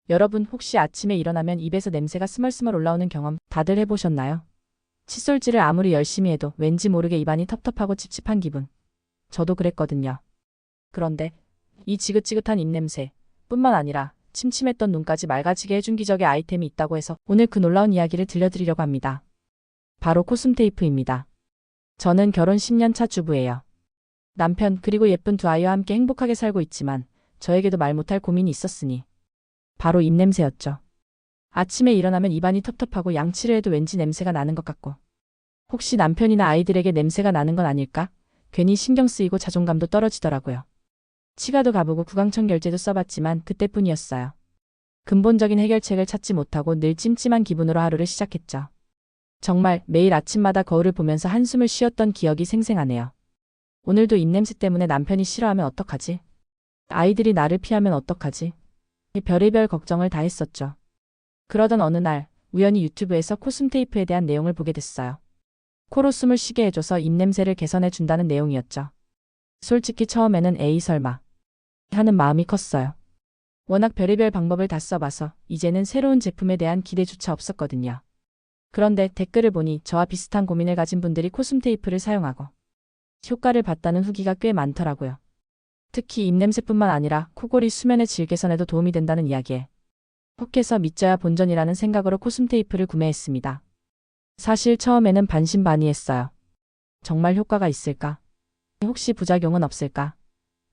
여러분 혹시 아침에 일어나면 입에서 냄새가 스멀스멀 올라오는 경험 다들 해보셨나요? 칫솔질을 아무리 열심히 해도 왠지 모르게 입안이 텁텁하고 찝찝한 기분. 저도 그랬거든요. 그런데 이 지긋지긋한 입냄새 뿐만 아니라 침침했던 눈까지 맑아지게 해준 기적의 아이템이 있다고 해서 오늘 그 놀라운 이야기를 들려드리려고 합니다. 바로 코스메 테이프입니다. 저는 결혼 10년 차 주부예요. 남편 그리고 예쁜 두 아이와 함께 행복하게 살고 있지만 저에게도 말 못할 고민이 있었으니 바로 입냄새였죠. 아침에 일어나면 입안이 텁텁하고 양치를 해도 왠지 냄새가 나는 것 같고 혹시 남편이나 아이들에게 냄새가 나는 건 아닐까? 괜히 신경 쓰이고 자존감도 떨어지더라고요. 치과도 가보고 구강청결제도 써봤지만 그때뿐이었어요. 근본적인 해결책을 찾지 못하고 늘 찜찜한 기분으로 하루를 시작했죠. 정말 매일 아침마다 거울을 보면서 한숨을 쉬었던 기억이 생생하네요. 오늘도 입냄새 때문에 남편이 싫어하면 어떡하지? 아이들이 나를 피하면 어떡하지? 별의별 걱정을 다 했었죠. 그러던 어느 날 우연히 유튜브에서 코스메 테이프에 대한 내용을 보게 됐어요. 코로 숨을 쉬게 해줘서 입냄새를 개선해 준다는 내용이었죠. 솔직히 처음에는 에이 설마 하는 마음이 컸어요. 워낙 별의별 방법을 다 써봐서 이제는 새로운 제품에 대한 기대조차 없었거든요. 그런데 댓글을 보니 저와 비슷한 고민을 가진 분들이 코스메 테이프를 사용하고 효과를 봤다는 후기가 꽤 많더라고요. 특히 입냄새뿐만 아니라 코골이 수면의 질 개선에도 도움이 된다는 이야기에 혹해서 믿져야 본전이라는 생각으로 코스메 테이프를 구매했습니다. 사실 처음에는 반신반의했어요. 정말 효과가 있을까? 혹시 부작용은 없을까?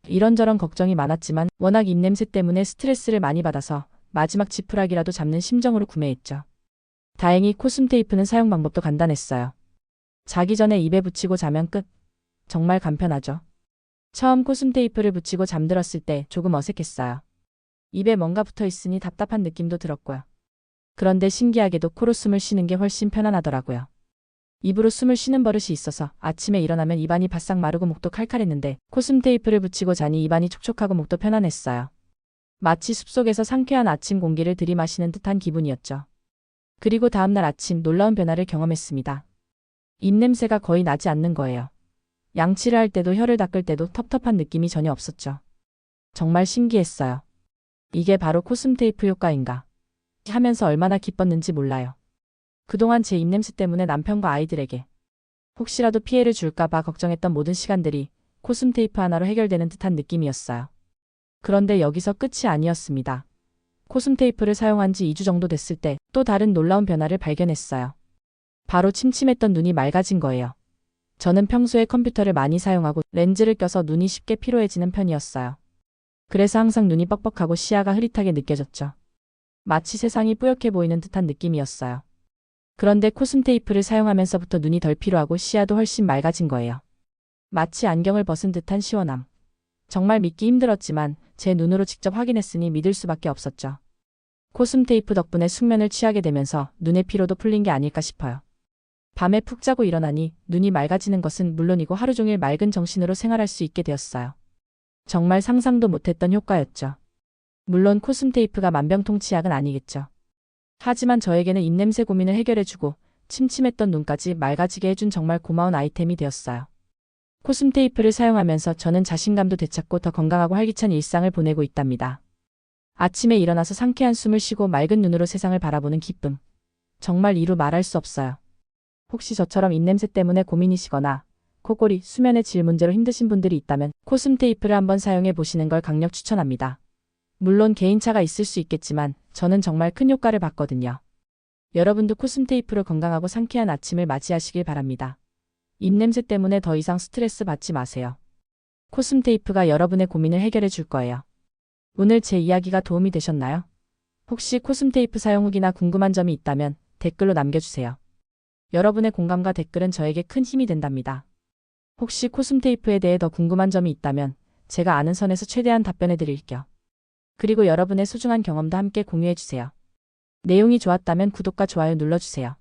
이런저런 걱정이 많았지만 워낙 입냄새 때문에 스트레스를 많이 받아서 마지막 지푸라기라도 잡는 심정으로 구매했죠. 다행히 코스메 테이프는 사용 방법도 간단했어요. 자기 전에 입에 붙이고 자면 끝. 정말 간편하죠. 처음 코스메 테이프를 붙이고 잠들었을 때 조금 어색했어요. 입에 뭔가 붙어 있으니 답답한 느낌도 들었고요. 그런데 신기하게도 코로 숨을 쉬는 게 훨씬 편안하더라고요. 입으로 숨을 쉬는 버릇이 있어서 아침에 일어나면 입안이 바싹 마르고 목도 칼칼했는데 코스메 테이프를 붙이고 자니 입안이 촉촉하고 목도 편안했어요. 마치 숲속에서 상쾌한 아침 공기를 들이마시는 듯한 기분이었죠. 그리고 다음날 아침 놀라운 변화를 경험했습니다. 입냄새가 거의 나지 않는 거예요. 양치를 할 때도 혀를 닦을 때도 텁텁한 느낌이 전혀 없었죠. 정말 신기했어요. 이게 바로 코스메 테이프 효과인가 하면서 얼마나 기뻤는지 몰라요. 그동안 제 입냄새 때문에 남편과 아이들에게 혹시라도 피해를 줄까봐 걱정했던 모든 시간들이 코스메 테이프 하나로 해결되는 듯한 느낌이었어요. 그런데 여기서 끝이 아니었습니다. 코스메 테이프를 사용한 지 2주 정도 됐을 때 또 다른 놀라운 변화를 발견했어요. 바로 침침했던 눈이 맑아진 거예요. 저는 평소에 컴퓨터를 많이 사용하고 렌즈를 껴서 눈이 쉽게 피로해지는 편이었어요. 그래서 항상 눈이 뻑뻑하고 시야가 흐릿하게 느껴졌죠. 마치 세상이 뿌옇게 보이는 듯한 느낌이었어요. 그런데 코스메 테이프를 사용하면서부터 눈이 덜 피로하고 시야도 훨씬 맑아진 거예요. 마치 안경을 벗은 듯한 시원함. 정말 믿기 힘들었지만 제 눈으로 직접 확인했으니 믿을 수밖에 없었죠. 코스메 테이프 덕분에 숙면을 취하게 되면서 눈의 피로도 풀린 게 아닐까 싶어요. 밤에 푹 자고 일어나니 눈이 맑아지는 것은 물론이고 하루 종일 맑은 정신으로 생활할 수 있게 되었어요. 정말 상상도 못했던 효과였죠. 물론 코스메 테이프가 만병통치약은 아니겠죠. 하지만 저에게는 입냄새 고민을 해결해주고 침침했던 눈까지 맑아지게 해준 정말 고마운 아이템이 되었어요. 코스메 테이프를 사용하면서 저는 자신감도 되찾고 더 건강하고 활기찬 일상을 보내고 있답니다. 아침에 일어나서 상쾌한 숨을 쉬고 맑은 눈으로 세상을 바라보는 기쁨. 정말 이루 말할 수 없어요. 혹시 저처럼 입냄새 때문에 고민이시거나 코골이, 수면의 질 문제로 힘드신 분들이 있다면 코스메 테이프를 한번 사용해 보시는 걸 강력 추천합니다. 물론 개인차가 있을 수 있겠지만 저는 정말 큰 효과를 봤거든요. 여러분도 코스메 테이프로 건강하고 상쾌한 아침을 맞이하시길 바랍니다. 입냄새 때문에 더 이상 스트레스 받지 마세요. 코스메 테이프가 여러분의 고민을 해결해 줄 거예요. 오늘 제 이야기가 도움이 되셨나요? 혹시 코스메 테이프 사용 후기나 궁금한 점이 있다면 댓글로 남겨주세요. 여러분의 공감과 댓글은 저에게 큰 힘이 된답니다. 혹시 코스메 테이프에 대해 더 궁금한 점이 있다면 제가 아는 선에서 최대한 답변해 드릴게요. 그리고 여러분의 소중한 경험도 함께 공유해 주세요. 내용이 좋았다면 구독과 좋아요 눌러주세요.